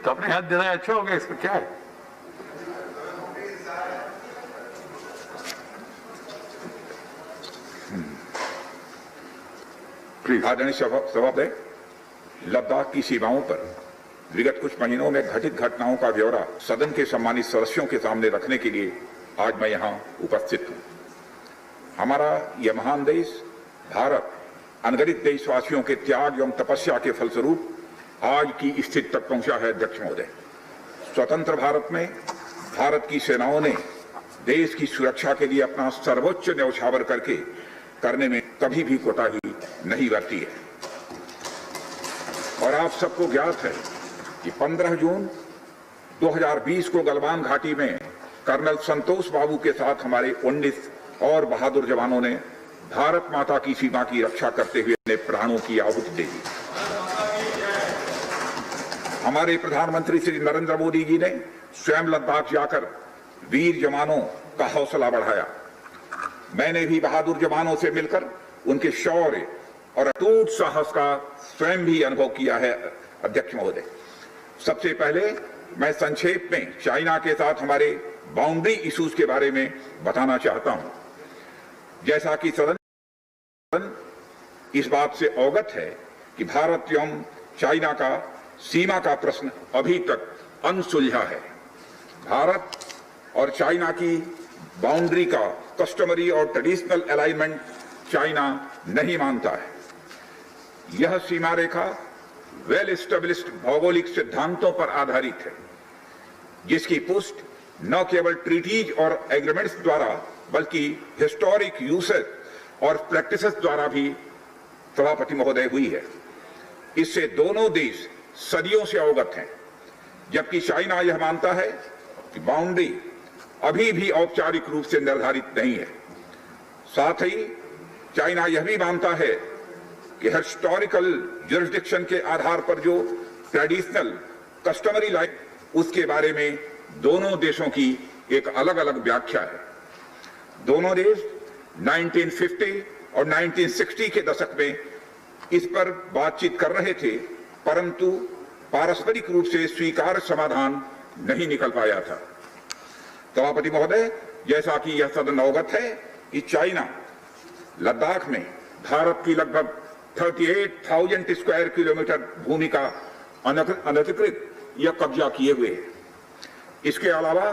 तो अपने हाथ देना अच्छा होगा, इसमें क्या है? आदरणीय सभापति, लद्दाख की सीमाओं पर विगत कुछ महीनों में घटित घटनाओं का ब्यौरा सदन के सम्मानित सदस्यों के सामने रखने के लिए आज मैं यहाँ उपस्थित हूँ। हमारा यह महान देश भारत अनगणित देशवासियों के त्याग एवं तपस्या के फलस्वरूप आज की स्थिति तक पहुंचा है। अध्यक्ष महोदय, स्वतंत्र भारत में भारत की सेनाओं ने देश की सुरक्षा के लिए अपना सर्वोच्च न्यौछावर करने में कभी भी कोताही नहीं बरती है। और आप सबको ज्ञात है कि 15 जून 2020 को गलवान घाटी में कर्नल संतोष बाबू के साथ हमारे 19 और बहादुर जवानों ने भारत माता की सीमा की रक्षा करते हुए अपने प्राणों की आहुति दे दी। हमारे प्रधानमंत्री श्री नरेंद्र मोदी जी ने स्वयं लद्दाख जाकर वीर जवानों का हौसला बढ़ाया। मैंने भी बहादुर जवानों से मिलकर उनके शौर्य और अटूट साहस का स्वयं भी अनुभव किया है। अध्यक्ष महोदय, सबसे पहले मैं संक्षेप में चाइना के साथ हमारे बाउंड्री इश्यूज के बारे में बताना चाहता हूं। जैसा कि सदन इस बात से अवगत है कि भारत एवं चाइना का सीमा का प्रश्न अभी तक अनसुलझा है। भारत और चाइना की बाउंड्री का कस्टमरी और ट्रेडिशनल अलाइनमेंट चाइना नहीं मानता है। यह सीमा रेखा वेल एस्टेब्लिश्ड भौगोलिक सिद्धांतों पर आधारित है, जिसकी पुष्टि न केवल ट्रीटीज और एग्रीमेंट्स द्वारा बल्कि हिस्टोरिक यूसेज और प्रैक्टिसेस द्वारा भी सभापति महोदय हुई है। इससे दोनों देश सदियों से अवगत हैं, जबकि चाइना यह मानता है कि बाउंड्री अभी भी औपचारिक रूप से निर्धारित नहीं है। साथ ही चाइना यह भी मानता है कि हिस्टोरिकल जुरिस्डिक्शन के आधार पर जो ट्रेडिशनल कस्टमरी लाइन, उसके बारे में दोनों देशों की एक अलग अलग व्याख्या है। दोनों देश 1950 और 1960 के दशक में इस पर बातचीत कर रहे थे, परंतु पारस्परिक रूप से स्वीकार्य समाधान नहीं निकल पाया था। सभापति महोदय, जैसा कि यह सदन अवगत है कि चाइना लद्दाख में भारत की लगभग 38,000 स्क्वायर किलोमीटर भूमि का अनधिकृत या कब्जा किए हुए है। इसके अलावा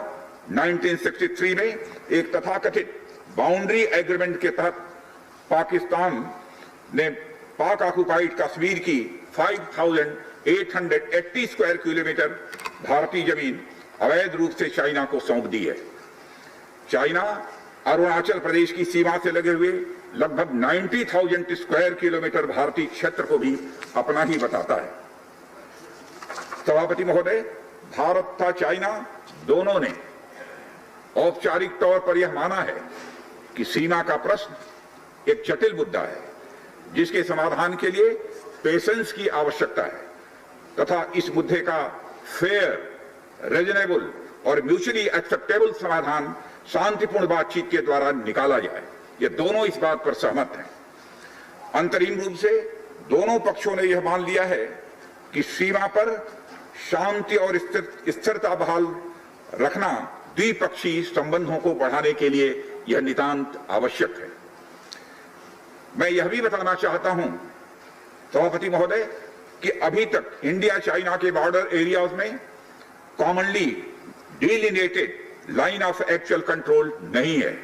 1963 में एक तथाकथित बाउंड्री एग्रीमेंट के तहत पाकिस्तान ने पाक ऑक्युपाइड कश्मीर की 5,880 स्क्वायर किलोमीटर भारतीय जमीन अवैध रूप से चाइना को सौंप दी है। चाइना अरुणाचल प्रदेश की सीमा से लगे हुए लगभग 90,000 स्क्वायर किलोमीटर भारतीय क्षेत्र को भी अपना ही बताता है। सभापति महोदय, भारत तथा चाइना दोनों ने औपचारिक तौर पर यह माना है कि सीमा का प्रश्न एक जटिल मुद्दा है, जिसके समाधान के लिए पेशेंस की आवश्यकता है तथा इस मुद्दे का फेयर, रीजनेबल और म्यूचुअली एक्सेप्टेबल समाधान शांतिपूर्ण बातचीत के द्वारा निकाला जाए। ये दोनों इस बात पर सहमत हैं। अंतरिम रूप से दोनों पक्षों ने यह मान लिया है कि सीमा पर शांति और स्थिरता बहाल रखना द्विपक्षीय संबंधों को बढ़ाने के लिए यह नितांत आवश्यक है। मैं यह भी बताना चाहता हूं सभापति महोदय कि अभी तक इंडिया चाइना के बॉर्डर एरियाज में commonly delineated line of actual control नहीं है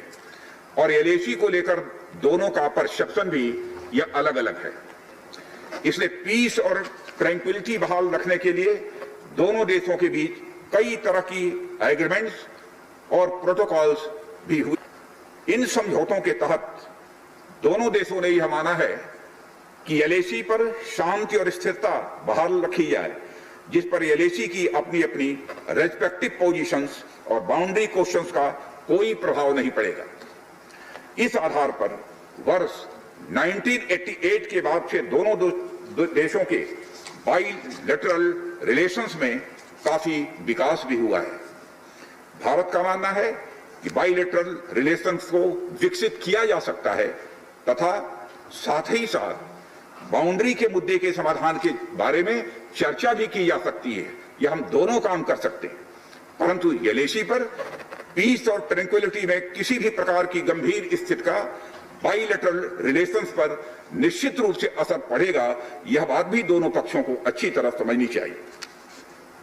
और एलएसी को लेकर दोनों का परसेप्शन भी यह अलग अलग है। इसलिए पीस और ट्रैंक्विलिटी बहाल रखने के लिए दोनों देशों के बीच कई तरह की एग्रीमेंट्स और प्रोटोकॉल्स भी हुए। इन समझौतों के तहत दोनों देशों ने यह माना है कि एलएसी पर शांति और स्थिरता बहाल रखी जाए, जिस पर एलएसी की अपनी अपनी रेस्पेक्टिव पोजीशंस और बाउंड्री क्वेश्चंस का कोई प्रभाव नहीं पड़ेगा। इस आधार पर वर्ष 1988 के बाद से दोनों देशों के बाइलेटरल रिलेशंस में काफी विकास भी हुआ है। भारत का मानना है कि बाइलेटरल रिलेशंस को विकसित किया जा सकता है तथा साथ ही साथ बाउंड्री के मुद्दे के समाधान के बारे में चर्चा भी की जा सकती है, या हम दोनों काम कर सकते हैं, परंतु एलएसी पर पीस और ट्रैंक्विलिटी में किसी भी प्रकार की गंभीर स्थिति का बाइलेटरल रिलेशंस पर निश्चित रूप से असर पड़ेगा, यह बात भी दोनों पक्षों को अच्छी तरह समझनी चाहिए।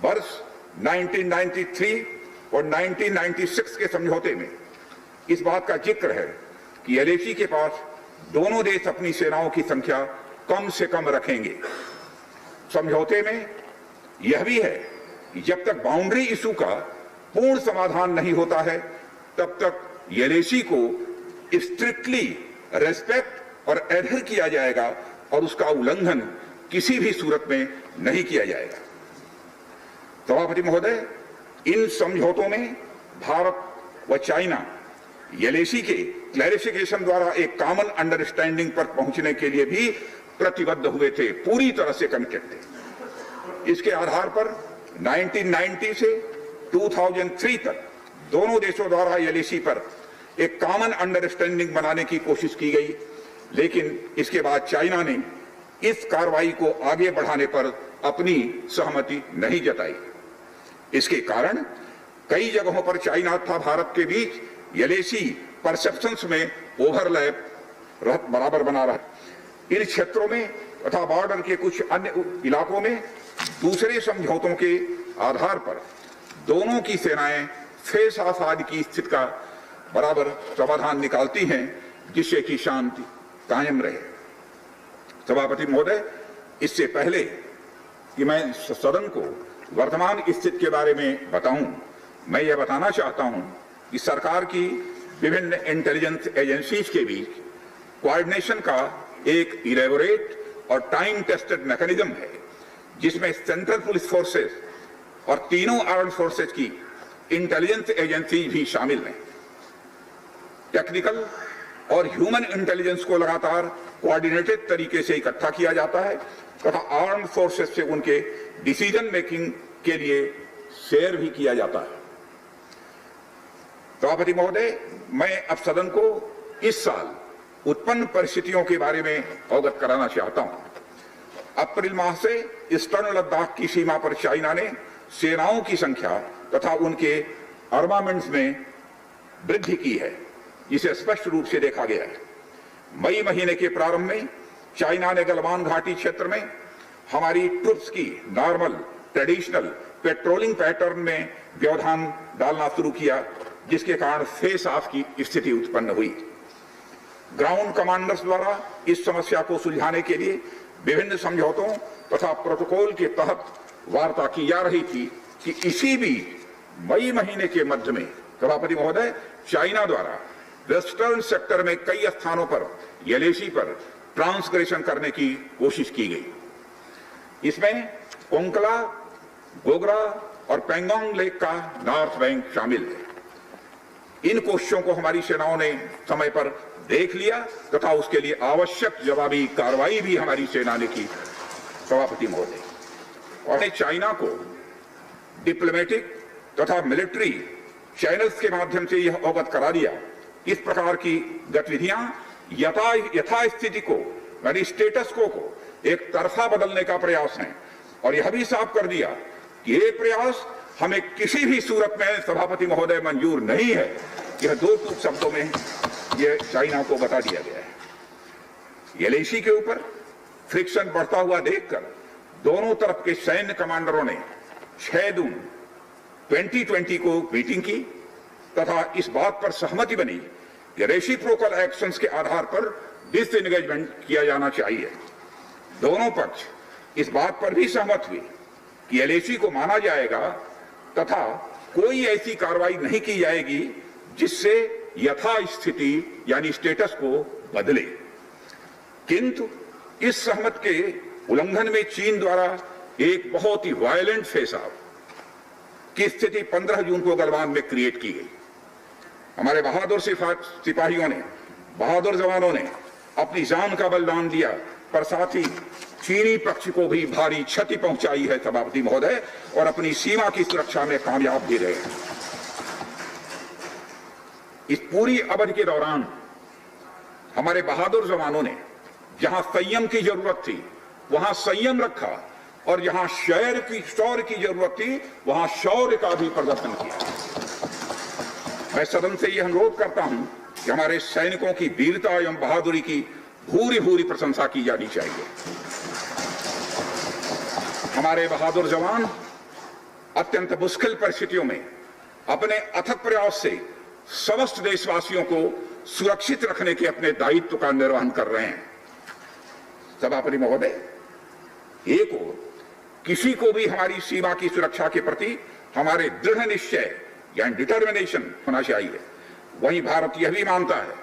वर्ष 1993 और 1996 के समझौते में इस बात का जिक्र है कि एलएसी के पास दोनों देश अपनी सेनाओं की संख्या कम से कम रखेंगे। समझौते में यह भी है कि जब तक बाउंड्री इशू का पूर्ण समाधान नहीं होता है, तब तक एलएसी को स्ट्रिक्टली रेस्पेक्ट और एडहर किया जाएगा और उसका उल्लंघन किसी भी सूरत में नहीं किया जाएगा। सभापति महोदय, इन समझौतों में भारत व चाइना एलएसी के क्लैरिफिकेशन द्वारा एक कॉमन अंडरस्टैंडिंग पर पहुंचने के लिए भी प्रतिबद्ध हुए थे, पूरी तरह से कमिटेड थे। इसके आधार पर 1990 से 2003 तक दोनों देशों द्वारा एलएसी पर एक कॉमन अंडरस्टैंडिंग बनाने की कोशिश की गई, लेकिन इसके बाद चाइना ने इस कार्रवाई को आगे बढ़ाने पर अपनी सहमति नहीं जताई। इसके कारण कई जगहों पर चाइना तथा भारत के बीच एलएसी परसेप्शंस में ओवरलैप बराबर बना रहा। इन क्षेत्रों में तथा बॉर्डर के कुछ अन्य इलाकों में दूसरे समझौतों के आधार पर दोनों की सेनाएं फेस आसाद की स्थिति का बराबर समाधान निकालती हैं, जिससे कि शांति कायम रहे। सभापति महोदय, इससे पहले कि मैं सदन को वर्तमान स्थिति के बारे में बताऊं, मैं यह बताना चाहता हूं कि सरकार की विभिन्न इंटेलिजेंस एजेंसीज के बीच कोऑर्डिनेशन का एक इलेबोरेट और टाइम टेस्टेड मैकेनिज्म है, जिसमें सेंट्रल पुलिस फोर्सेस और तीनों आर्म्ड फोर्सेस की इंटेलिजेंस एजेंसी भी शामिल हैं। टेक्निकल और ह्यूमन इंटेलिजेंस को लगातार कोऑर्डिनेटेड तरीके से इकट्ठा किया जाता है तथा आर्म्ड फोर्सेस से उनके डिसीजन मेकिंग के लिए शेयर भी किया जाता है। सभापति महोदय, मैं अब सदन को इस साल उत्पन्न परिस्थितियों के बारे में अवगत कराना चाहता हूं। अप्रैल माह से ईस्टर्न लद्दाख की सीमा पर चाइना ने सेनाओं की संख्या तथा उनके आर्मामेंट्स में वृद्धि की है, जिसे स्पष्ट रूप से देखा गया है। मई महीने के प्रारंभ में चाइना ने गलवान घाटी क्षेत्र में हमारी ट्रुप्स की नॉर्मल ट्रेडिशनल पेट्रोलिंग पैटर्न में व्यवधान डालना शुरू किया, जिसके कारण फेस ऑफ की स्थिति उत्पन्न हुई। ग्राउंड कमांडर्स द्वारा इस समस्या को सुलझाने के लिए विभिन्न समझौतों तथा प्रोटोकॉल के तहत वार्ता की जा रही थी कि इसी बीच मई महीने के मध्य में सभापति महोदय, चाइना द्वारा वेस्टर्न सेक्टर में कई स्थानों पर एलएसी पर ट्रांसग्रेशन करने की कोशिश की गई। इसमें कोंकला, गोगरा और पेंगोंग लेक का नॉर्थ बैंक शामिल है। इन कोशिशों को हमारी सेनाओं ने समय पर देख लिया तथा उसके लिए आवश्यक जवाबी कार्रवाई भी हमारी सेना ने की। सभापति महोदय, और चाइना को डिप्लोमेटिक तथा मिलिट्री चैनल्स के माध्यम से यह अवगत करा दिया, इस प्रकार की गतिविधियां यथास्थिति को यानी स्टेटस को एक तरफा बदलने का प्रयास है, और यह भी साफ कर दिया कि ये प्रयास हमें किसी भी सूरत में सभापति महोदय मंजूर नहीं है। यह दो टूक शब्दों में यह चाइना को बता दिया गया है। एलएसी के ऊपर फ्रिक्शन बढ़ता हुआ देखकर दोनों तरफ के सैन्य कमांडरों ने 6 जून 2020 को मीटिंग की तथा इस बात पर सहमति बनी कि रेसिप्रोकल एक्शंस के आधार पर डिसएंगेजमेंट किया जाना चाहिए। दोनों पक्ष इस बात पर भी सहमत हुए कि एलएसी को माना जाएगा तथा कोई ऐसी कार्रवाई नहीं की जाएगी जिससे यथास्थिति यानी स्टेटस को बदले। किंतु इस सहमति के उल्लंघन में चीन द्वारा एक बहुत ही वायलेंट फेस ऑफ की स्थिति 15 जून को गलवान में क्रिएट की गई। हमारे बहादुर सिपाहियों ने, बहादुर जवानों ने अपनी जान का बलिदान दिया, पर साथ ही चीनी पक्ष को भी भारी क्षति पहुंचाई है सभापति महोदय, और अपनी सीमा की सुरक्षा में कामयाब भी रहे। इस पूरी अवधि के दौरान हमारे बहादुर जवानों ने जहां संयम की जरूरत थी वहां संयम रखा और जहां शौर्य की जरूरत थी वहां शौर्य का भी प्रदर्शन किया। मैं सदन से यह अनुरोध करता हूं कि हमारे सैनिकों की वीरता एवं बहादुरी की भूरी भूरी प्रशंसा की जानी चाहिए। हमारे बहादुर जवान अत्यंत मुश्किल परिस्थितियों में अपने अथक प्रयास से समस्त देशवासियों को सुरक्षित रखने के अपने दायित्व का निर्वहन कर रहे हैं। सभापति महोदय, एक ओर किसी को भी हमारी सीमा की सुरक्षा के प्रति हमारे दृढ़ निश्चय या डिटर्मिनेशन होना चाहिए, वहीं भारत यह भी मानता है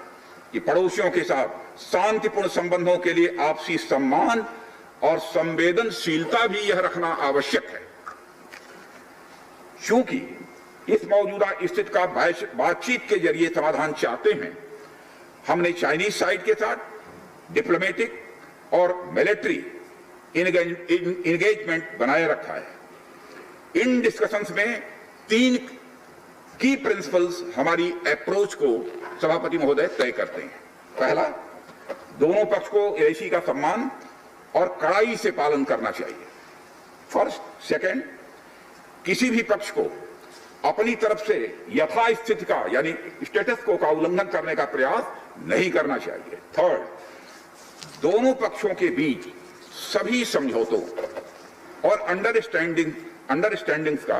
कि पड़ोसियों के साथ शांतिपूर्ण संबंधों के लिए आपसी सम्मान और संवेदनशीलता भी यह रखना आवश्यक है। चूंकि इस मौजूदा स्थिति का बातचीत के जरिए समाधान चाहते हैं, हमने चाइनीज साइड के साथ डिप्लोमेटिक और मिलिट्री इंगेजमेंट बनाए रखा है। इन डिस्कशंस में 3 की प्रिंसिपल्स हमारी अप्रोच को सभापति महोदय तय करते हैं। पहला, दोनों पक्ष को एलएसी का सम्मान और कड़ाई से पालन करना चाहिए। फर्स्ट। सेकंड, किसी भी पक्ष को अपनी तरफ से यथास्थिति का यानी स्टेटस को का उल्लंघन करने का प्रयास नहीं करना चाहिए। थर्ड, दोनों पक्षों के बीच सभी समझौतों और अंडरस्टैंडिंग्स का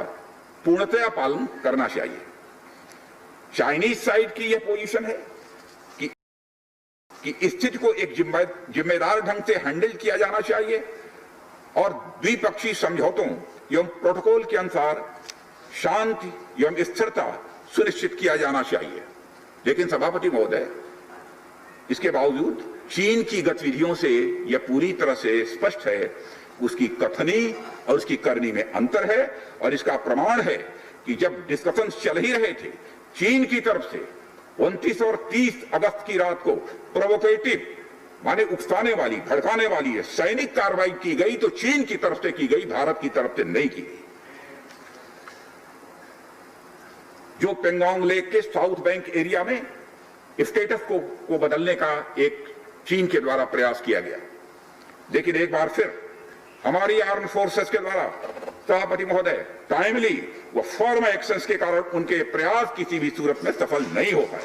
पूर्णतया पालन करना चाहिए। चाइनीज साइड की यह पोजीशन है कि स्थिति को एक जिम्मेदार ढंग से हैंडल किया जाना चाहिए और द्विपक्षीय समझौतों एवं प्रोटोकॉल के अनुसार शांति एवं स्थिरता सुनिश्चित किया जाना चाहिए। लेकिन सभापति महोदय, इसके बावजूद चीन की गतिविधियों से यह पूरी तरह से स्पष्ट है, उसकी कथनी और उसकी करनी में अंतर है। और इसका प्रमाण है कि जब डिस्कशन चल ही रहे थे, चीन की तरफ से 29 और 30 अगस्त की रात को प्रोवोकेटिव माने उकसाने वाली, भड़काने वाली सैनिक कार्रवाई की गई, तो चीन की तरफ से की गई, भारत की तरफ से नहीं की गई। जो पेंगोंग लेक के साउथ बैंक एरिया में स्टेटस को बदलने का एक चीन के द्वारा प्रयास किया गया, लेकिन एक बार फिर हमारी आर्म फोर्सेस के द्वारा सभापति महोदय टाइमली व फर्म एक्शंस के कारण उनके प्रयास किसी भी सूरत में सफल नहीं हो पाए।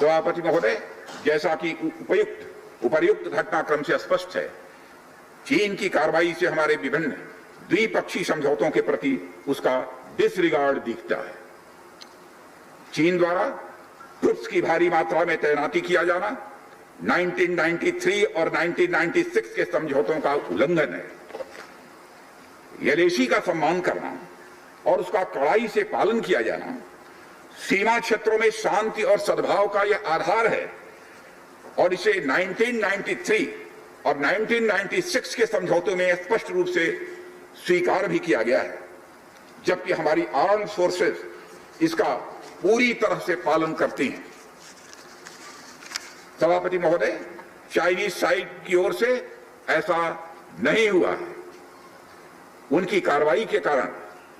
सभापति महोदय, जैसा कि उपर्युक्त घटनाक्रम से स्पष्ट है, चीन की कार्रवाई से हमारे विभिन्न द्विपक्षीय समझौतों के प्रति उसका डिसरिगार्ड दिखता है। चीन द्वारा ट्रुप्स की भारी मात्रा में तैनाती किया जाना 1993 और 1996 के समझौतों का उल्लंघन है। एलएसी का सम्मान करना और उसका कड़ाई से पालन किया जाना सीमा क्षेत्रों में शांति और सद्भाव का यह आधार है और इसे 1993 और 1996 के समझौतों में स्पष्ट रूप से स्वीकार भी किया गया है, जबकि हमारी आर्म्ड फोर्सेस इसका पूरी तरह से पालन करती हैं। सभापति महोदय, चाइनीज साइड की ओर से ऐसा नहीं हुआ है। उनकी कार्रवाई के कारण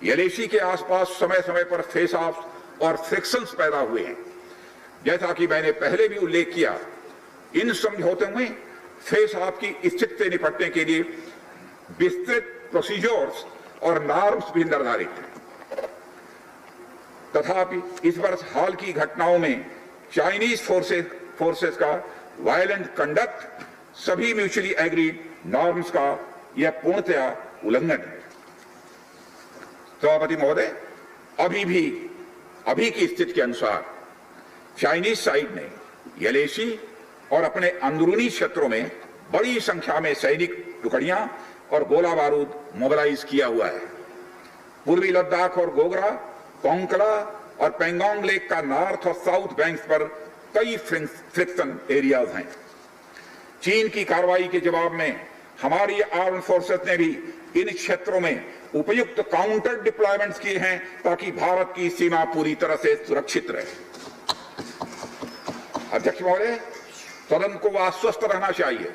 एलएसी के आसपास समय समय पर फेस ऑफ और फ्रिक्शंस पैदा हुए हैं। जैसा कि मैंने पहले भी उल्लेख किया, इन समझौतों में फेस ऑफ की स्थिति से निपटने के लिए विस्तृत प्रोसीजर्स और नॉर्म्स भी निर्धारित हैं। तथापि इस वर्ष हाल की घटनाओं में चाइनीज फोर्सेस का वायलेंट कंडक्ट सभी म्यूचुअली एग्रीड नॉर्म्स का यह पूर्णतया उल्लंघन है। सभापति महोदय, अभी की स्थिति के अनुसार चाइनीज साइड ने एलएसी और अपने अंदरूनी क्षेत्रों में बड़ी संख्या में सैनिक टुकड़ियां और गोला बारूद मोबिलाइज किया हुआ है। पूर्वी लद्दाख और गोगरा, कोंकला और पेंगोंग लेक का नॉर्थ और साउथ बैंक्स पर कई फ्रिक्शन एरियाज हैं। चीन की कार्रवाई के जवाब में हमारी आर्म फोर्सेस ने भी इन क्षेत्रों में उपयुक्त काउंटर डिप्लॉयमेंट्स किए हैं ताकि भारत की सीमा पूरी तरह से सुरक्षित रहे। अध्यक्ष महोदय, सदन को आश्वस्त रहना चाहिए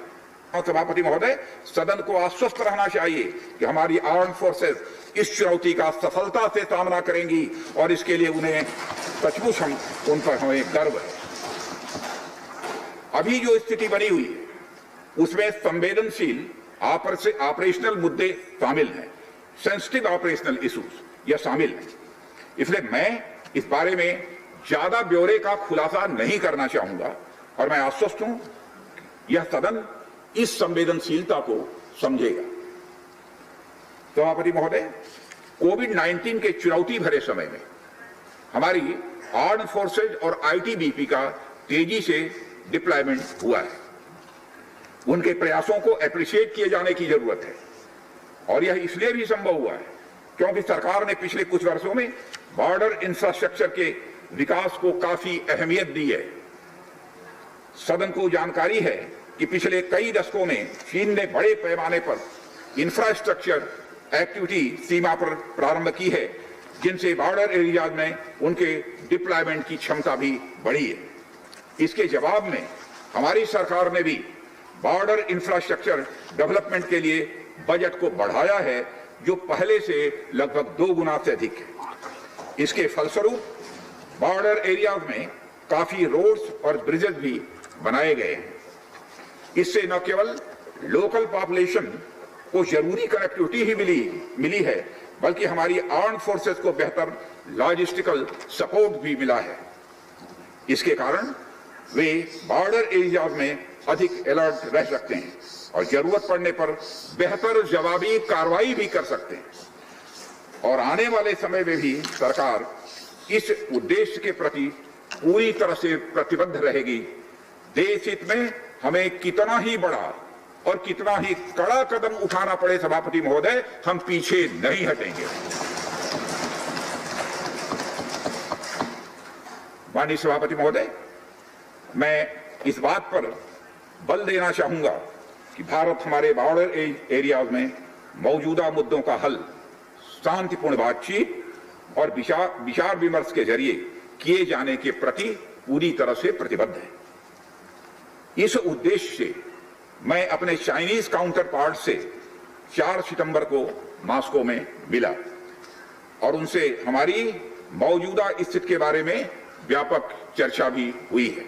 और सभापति महोदय, सदन को आश्वस्त रहना चाहिए कि हमारी आर्म फोर्सेस इस चुनौती का सफलता से सामना करेंगी और इसके लिए उन्हें सचमुच उन पर हमें गर्व है। अभी जो स्थिति बनी हुई है उसमें संवेदनशील ऑपरेशनल मुद्दे शामिल हैं, सेंसिटिव ऑपरेशनल इश्यूज यह शामिल है। इसलिए मैं इस बारे में ज्यादा ब्यौरे का खुलासा नहीं करना चाहूंगा और मैं आश्वस्त हूं यह सदन इस संवेदनशीलता को समझेगा। सभापति महोदय, कोविड-19 के चुनौती भरे समय में हमारी आर्म्ड फोर्सेज और आईटीबीपी का तेजी से डिप्लॉयमेंट हुआ है। उनके प्रयासों को एप्रिशिएट किए जाने की जरूरत है और यह इसलिए भी संभव हुआ है क्योंकि सरकार ने पिछले कुछ वर्षों में बॉर्डर इंफ्रास्ट्रक्चर के विकास को काफी अहमियत दी है। सदन को जानकारी है कि पिछले कई दशकों में चीन ने बड़े पैमाने पर इंफ्रास्ट्रक्चर एक्टिविटी सीमा पर प्रारंभ की है, जिनसे बॉर्डर एरियाज में उनके डिप्लॉयमेंट की क्षमता भी बढ़ी है। इसके जवाब में हमारी सरकार ने भी बॉर्डर इंफ्रास्ट्रक्चर डेवलपमेंट के लिए बजट को बढ़ाया है, जो पहले से लगभग 2 गुना से अधिक है। इसके फलस्वरूप बॉर्डर एरियाज में काफी रोड्स और ब्रिजेस भी बनाए गए हैं। इससे न केवल लोकल पॉपुलेशन को जरूरी कनेक्टिविटी ही मिली है, बल्कि हमारी आर्म्ड फोर्सेस को बेहतर लॉजिस्टिकल सपोर्ट भी मिला है। इसके कारण वे बॉर्डर एरियाज में अधिक अलर्ट रह सकते हैं और जरूरत पड़ने पर बेहतर जवाबी कार्रवाई भी कर सकते हैं। और आने वाले समय में भी सरकार इस उद्देश्य के प्रति पूरी तरह से प्रतिबद्ध रहेगी। देश हित में हमें कितना ही बड़ा और कितना ही कड़ा कदम उठाना पड़े, सभापति महोदय, हम पीछे नहीं हटेंगे। माननीय सभापति महोदय, मैं इस बात पर बल देना चाहूंगा कि भारत हमारे बॉर्डर एरियाज में मौजूदा मुद्दों का हल शांतिपूर्ण बातचीत और विचार विमर्श के जरिए किए जाने के प्रति पूरी तरह से प्रतिबद्ध है। इस उद्देश्य से मैं अपने चाइनीज काउंटर पार्ट से 4 सितंबर को मॉस्को में मिला और उनसे हमारी मौजूदा स्थिति के बारे में व्यापक चर्चा भी हुई है।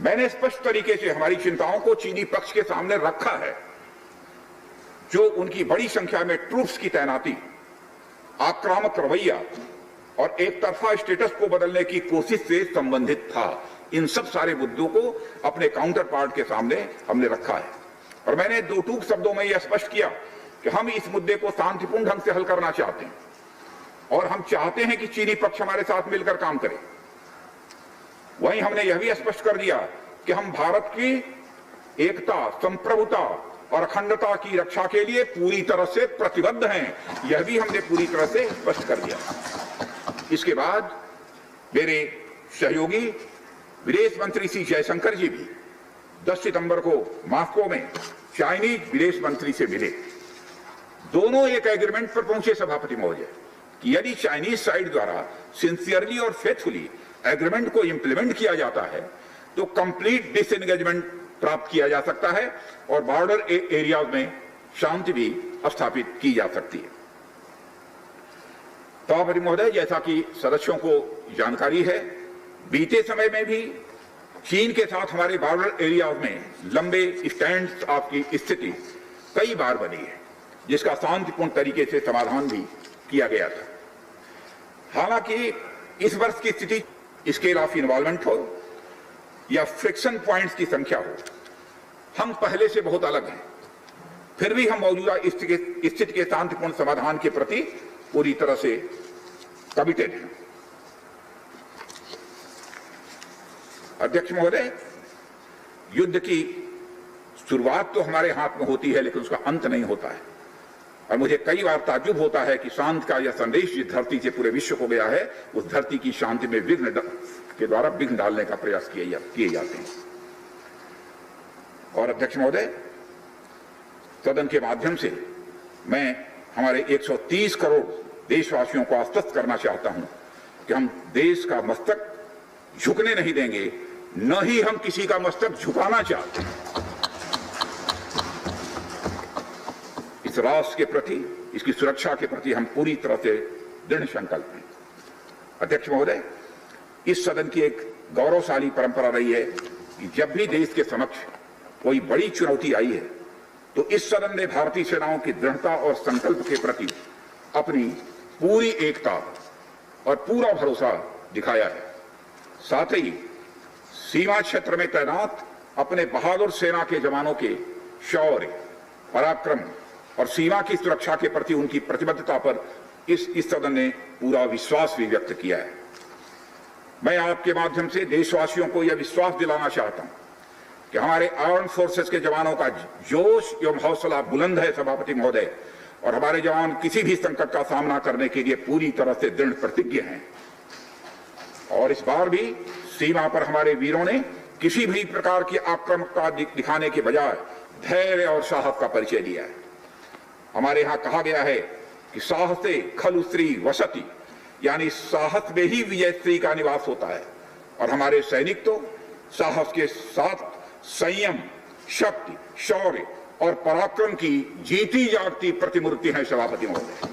मैंने स्पष्ट तरीके से हमारी चिंताओं को चीनी पक्ष के सामने रखा है, जो उनकी बड़ी संख्या में ट्रूप्स की तैनाती, आक्रामक रवैया और एक तरफा स्टेटस को बदलने की कोशिश से संबंधित था। इन सब सारे मुद्दों को अपने काउंटर पार्ट के सामने हमने रखा है और मैंने 2 टूक शब्दों में यह स्पष्ट किया कि हम इस मुद्दे को शांतिपूर्ण ढंग से हल करना चाहते हैं और हम चाहते हैं कि चीनी पक्ष हमारे साथ मिलकर काम करे। वहीं हमने यह भी स्पष्ट कर दिया कि हम भारत की एकता, संप्रभुता और अखंडता की रक्षा के लिए पूरी तरह से प्रतिबद्ध हैं। यह भी हमने पूरी तरह से स्पष्ट कर दिया। इसके बाद मेरे सहयोगी विदेश मंत्री श्री जयशंकर जी भी 10 सितंबर को मॉस्को में चाइनीज विदेश मंत्री से मिले। दोनों एक एग्रीमेंट पर पहुंचे, सभापति महोदय, कि यदि चाइनीज साइड द्वारा सिंसियरली और फेथफुली एग्रीमेंट को इंप्लीमेंट किया जाता है तो कंप्लीट डिसएंगेजमेंट प्राप्त किया जा सकता है और बॉर्डर एरिया में शांति भी स्थापित की जा सकती है। सभापति महोदय, जैसा कि सदस्यों को जानकारी है, बीते समय में भी चीन के साथ हमारे बॉर्डर एरिया में लंबे स्टैंड ऑफ की स्थिति कई बार बनी है, जिसका शांतिपूर्ण तरीके से समाधान भी किया गया था। हालांकि इस वर्ष की स्थिति स्केल ऑफ इन्वॉल्वमेंट हो या फ्रिक्शन पॉइंट्स की संख्या हो, हम पहले से बहुत अलग हैं। फिर भी हम मौजूदा स्थिति के शांतिपूर्ण समाधान के प्रति पूरी तरह से कमिटेड हैं। अध्यक्ष महोदय, युद्ध की शुरुआत तो हमारे हाथ में होती है, लेकिन उसका अंत नहीं होता है और मुझे कई बार ताज्जुब होता है कि शांति का यह संदेश जिस धरती से पूरे विश्व को गया है, उस धरती की शांति में विघ्न के द्वारा विघ्न डालने का प्रयास किए जाते हैं। और अध्यक्ष महोदय, सदन के माध्यम से मैं हमारे 130 करोड़ देशवासियों को आश्वस्त करना चाहता हूं कि हम देश का मस्तक झुकने नहीं देंगे, न ही हम किसी का मस्तक झुकाना चाहते हैं। इस राष्ट्र के प्रति, इसकी सुरक्षा के प्रति हम पूरी तरह से दृढ़ संकल्प हैं। अध्यक्ष महोदय, इस सदन की एक गौरवशाली परंपरा रही है कि जब भी देश के समक्ष कोई बड़ी चुनौती आई है तो इस सदन ने भारतीय सेनाओं की दृढ़ता और संकल्प के प्रति अपनी पूरी एकता और पूरा भरोसा दिखाया है। साथ ही सीमा क्षेत्र में तैनात अपने बहादुर सेना के जवानों के शौर्य, पराक्रम और सीमा की सुरक्षा के प्रति उनकी प्रतिबद्धता पर इस सदन ने पूरा विश्वास भी व्यक्त किया है। मैं आपके माध्यम से देशवासियों को यह विश्वास दिलाना चाहता हूं कि हमारे आर्म फोर्सेस के जवानों का जोश एवं हौसला बुलंद है सभापति महोदय, और हमारे जवान किसी भी संकट का सामना करने के लिए पूरी तरह से दृढ़ प्रतिज्ञ हैं। और इस बार भी सीमा पर हमारे वीरों ने किसी भी प्रकार की आक्रामकता दिखाने के बजाय धैर्य और साहस का परिचय दिया है। हमारे यहाँ कहा गया है कि साहसे खलु स्त्री वसति, यानी साहस में ही विजय स्त्री का निवास होता है। और हमारे सैनिक तो साहस के साथ संयम, शक्ति, शौर्य और पराक्रम की जीती जागती प्रतिमूर्ति है सभापति महोदय।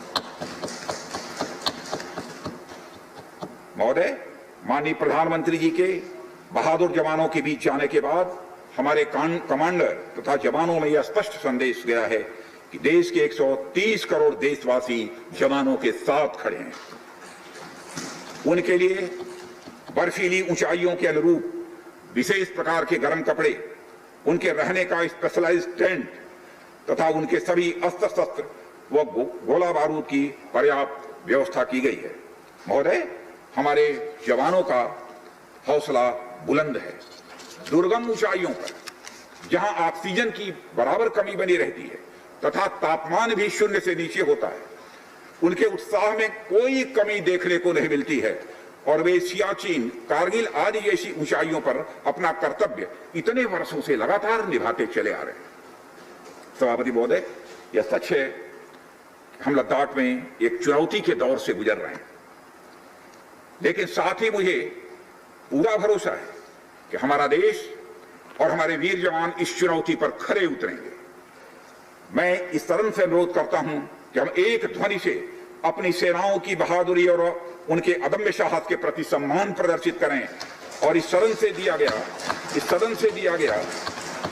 महोदय, माननीय प्रधानमंत्री जी के बहादुर जवानों के बीच जाने के बाद हमारे कमांडर तथा जवानों में यह स्पष्ट संदेश गया है कि देश के 130 करोड़ देशवासी जवानों के साथ खड़े हैं। उनके लिए बर्फीली ऊंचाइयों के अनुरूप विशेष प्रकार के गर्म कपड़े, उनके रहने का स्पेशलाइज्ड टेंट तथा उनके सभी अस्त्र शस्त्र व गोला बारूद की पर्याप्त व्यवस्था की गई है। महोदय, हमारे जवानों का हौसला बुलंद है। दुर्गम ऊंचाइयों पर जहां ऑक्सीजन की बराबर कमी बनी रहती है तथा तापमान भी शून्य से नीचे होता है, उनके उत्साह में कोई कमी देखने को नहीं मिलती है और वे सियाचिन, कारगिल आदि जैसी ऊंचाइयों पर अपना कर्तव्य इतने वर्षों से लगातार निभाते चले आ रहे हैं। सभापति महोदय, यह सच है हम लद्दाख में एक चुनौती के दौर से गुजर रहे हैं, लेकिन साथ ही मुझे पूरा भरोसा है कि हमारा देश और हमारे वीर जवान इस चुनौती पर खरे उतरेंगे। मैं इस सदन से अनुरोध करता हूं कि हम एक ध्वनि से अपनी सेनाओं की बहादुरी और उनके अदम्य साहस के प्रति सम्मान प्रदर्शित करें और इस सदन से दिया गया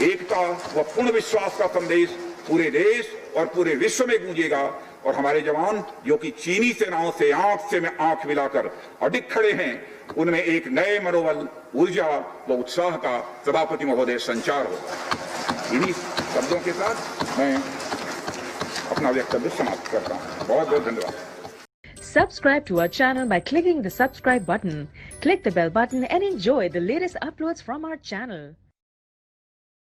एकता व पूर्ण विश्वास का संदेश पूरे देश और पूरे विश्व में गूंजेगा और हमारे जवान जो कि चीनी सेनाओं से आंख मिलाकर अडिग खड़े हैं, उनमें एक नए मनोबल, ऊर्जा व उत्साह का सभापति महोदय संचार होगा। इन्हीं शब्दों के साथ मैं अपना वक्तव्य समाप्त करता हूँ। बहुत बहुत धन्यवाद। Subscribe to our channel by clicking the subscribe button. Click the bell button and enjoy the latest uploads from our channel.